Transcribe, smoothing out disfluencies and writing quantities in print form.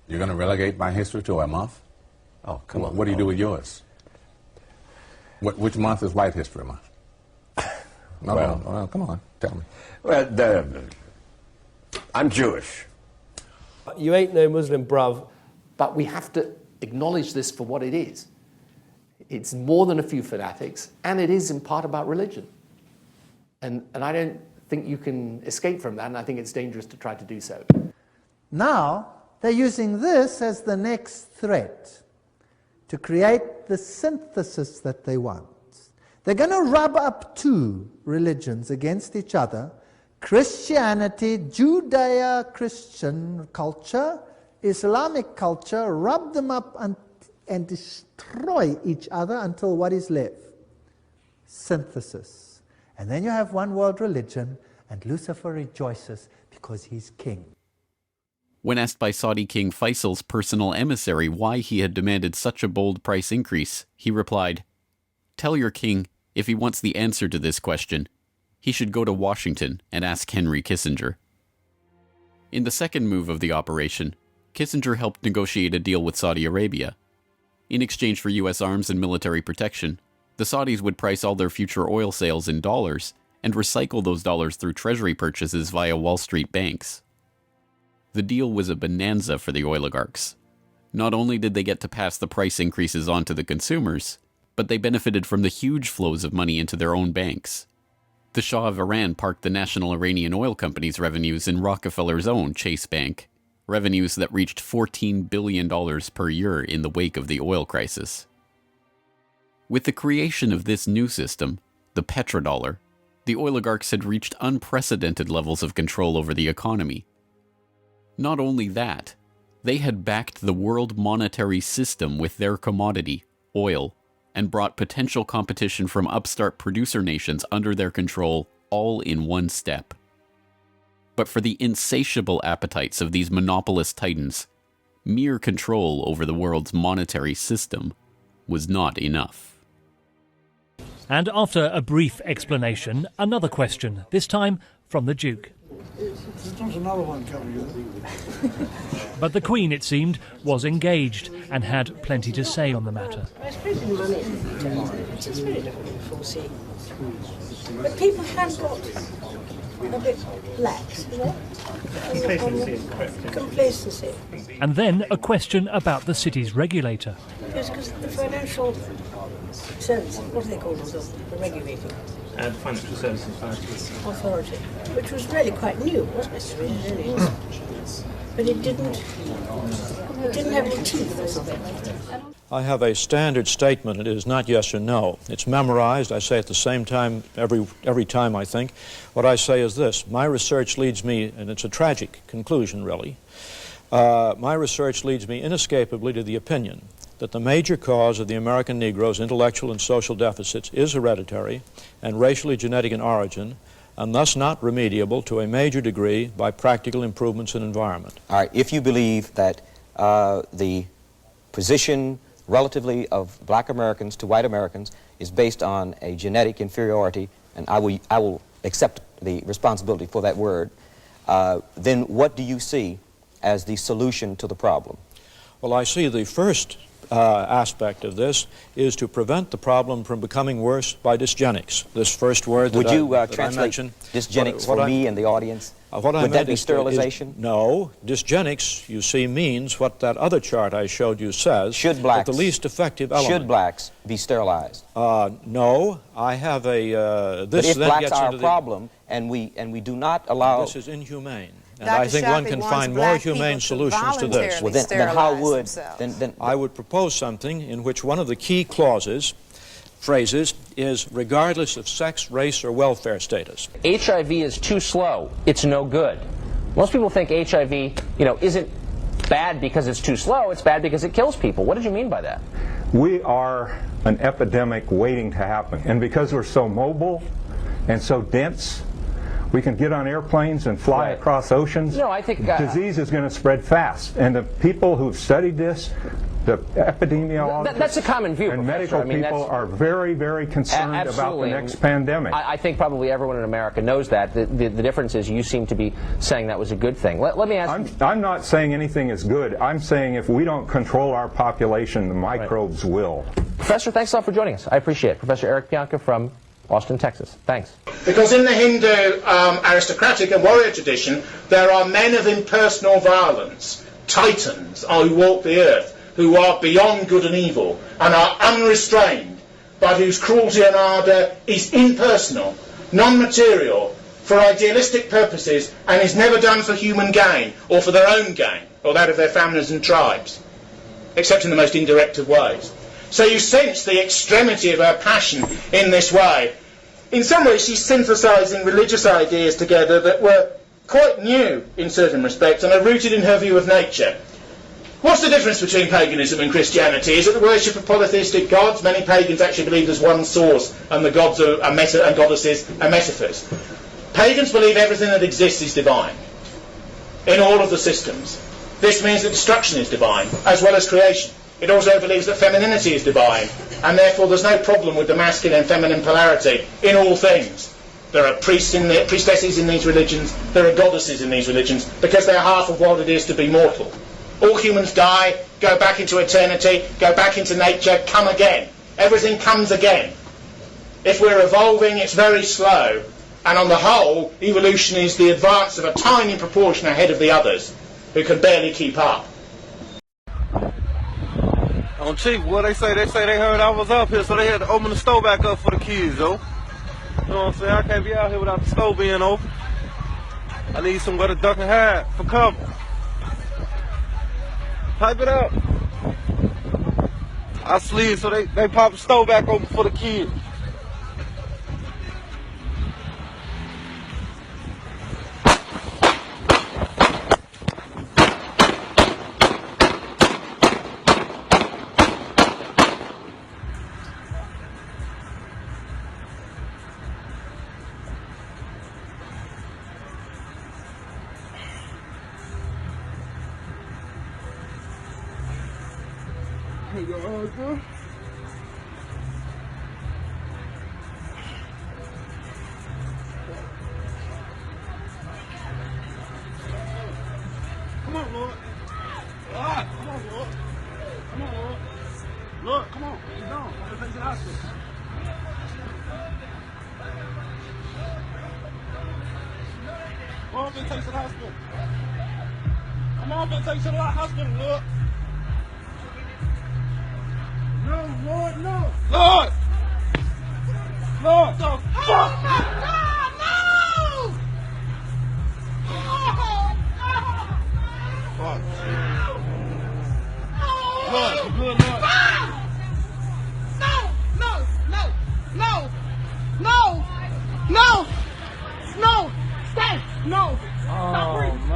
You're going to relegate my history to a month? Oh, come on. What do you do with yours? Which month is White History Month? No, well, come on, tell me. Well, I'm Jewish. You ain't no Muslim, bruv. But we have to acknowledge this for what it is. It's more than a few fanatics, and it is in part about religion. And I don't think you can escape from that, and I think it's dangerous to try to do so. Now, they're using this as the next threat to create the synthesis that they want. They're going to rub up two religions against each other: Christianity, Judeo-Christian culture, Islamic culture, rub them up and destroy each other until what is left? Synthesis. And then you have one world religion, and Lucifer rejoices because he's king. When asked by Saudi King Faisal's personal emissary why he had demanded such a bold price increase, he replied, "Tell your king, if he wants the answer to this question, he should go to Washington and ask Henry Kissinger." In the second move of the operation, Kissinger helped negotiate a deal with Saudi Arabia. In exchange for U.S. arms and military protection, the Saudis would price all their future oil sales in dollars and recycle those dollars through treasury purchases via Wall Street banks. The deal was a bonanza for the oligarchs. Not only did they get to pass the price increases on to the consumers, but they benefited from the huge flows of money into their own banks. The Shah of Iran parked the National Iranian Oil Company's revenues in Rockefeller's own Chase Bank, revenues that reached $14 billion per year in the wake of the oil crisis. With the creation of this new system, the petrodollar, the oligarchs had reached unprecedented levels of control over the economy. Not only that, they had backed the world monetary system with their commodity, oil, and brought potential competition from upstart producer nations under their control all in one step. But for the insatiable appetites of these monopolist titans, mere control over the world's monetary system was not enough. And after a brief explanation, another question, this time from the Duke. There's not another one coming. But the Queen, it seemed, was engaged and had plenty to say on the matter. I suppose in money it is very difficult to foresee. But people have got a bit lax, you know? Complacency. And then a question about the city's regulator. Yes, because the financial service, what do they call themselves? The regulator. Financial Services Authority, which was really quite new, wasn't it? Really? But it didn't have any teeth or something. I have a standard statement. It is not yes or no. It's memorized. I say at the same time every time I think. What I say is this: my research leads me, and it's a tragic conclusion really, my research leads me inescapably to the opinion that the major cause of the American Negro's intellectual and social deficits is hereditary and racially genetic in origin, and thus not remediable to a major degree by practical improvements in environment. All right, if you believe that the position relatively of black Americans to white Americans is based on a genetic inferiority, and I will accept the responsibility for that word, then what do you see as the solution to the problem? Well, I see the first aspect of this is to prevent the problem from becoming worse by dysgenics. This first word that Would you that translate I mentioned, dysgenics for me and the audience? Would that be sterilization? No. Dysgenics, you see, means what that other chart I showed you says. Should blacks, the least effective element. Should blacks be sterilized? No. I have a... But if blacks are a problem and we do not allow... This is inhumane. And Dr. I think Shafi one can find more humane solutions to this. Well, then how would... Then I would propose something in which one of the key phrases, is regardless of sex, race, or welfare status. HIV is too slow. It's no good. Most people think HIV, isn't bad because it's too slow. It's bad because it kills people. What did you mean by that? We are an epidemic waiting to happen. And because we're so mobile and so dense, we can get on airplanes and fly across oceans. No, I think... disease is going to spread fast. And the people who've studied this The epidemiologists that's a common view, and Professor. medical people are very, very concerned about the next pandemic. I think probably everyone in America knows that. The difference is you seem to be saying that was a good thing. Let me ask you. I'm not saying anything is good. I'm saying if we don't control our population, the microbes will. Professor, thanks a lot for joining us. I appreciate it. Professor Eric Pianka from Austin, Texas. Thanks. Because in the Hindu aristocratic and warrior tradition, there are men of impersonal violence, titans who walk the earth, who are beyond good and evil, and are unrestrained, but whose cruelty and ardour is impersonal, non-material, for idealistic purposes, and is never done for human gain, or for their own gain, or that of their families and tribes, except in the most indirect of ways. So you sense the extremity of her passion in this way. In some ways she's synthesising religious ideas together that were quite new in certain respects and are rooted in her view of nature. What's the difference between paganism and Christianity? Is it the worship of polytheistic gods? Many pagans actually believe there's one source and the gods are and goddesses are metaphors. Pagans believe everything that exists is divine in all of the systems. This means that destruction is divine as well as creation. It also believes that femininity is divine, and therefore there's no problem with the masculine and feminine polarity in all things. There are priestesses in these religions, there are goddesses in these religions, because they're half of what it is to be mortal. All humans die, go back into eternity, go back into nature, come again. Everything comes again. If we're evolving, it's very slow, and on the whole, evolution is the advance of a tiny proportion ahead of the others, who can barely keep up. On Chief, what they say they heard I was up here, so they had to open the stove back up for the kids, though. You know what I'm saying? I can't be out here without the stove being open. I need somewhere to duck and hide for cover. Pipe it up. I slid, so they pop the stove back open for the kids. Come on, Lord. Lord, come on, Lord. Come on, Lord. Lord, come on. He's gone. I'm going to take you to the hospital. Come on, I'm going to take you to the hospital. Come on, I'm going to take you to the hospital, Lord. No, Lord, no. Lord! Lord, the fuck? Oh, my God, no! Fuck. Lord, you good, Lord? No! Stay! No! Stop breathing!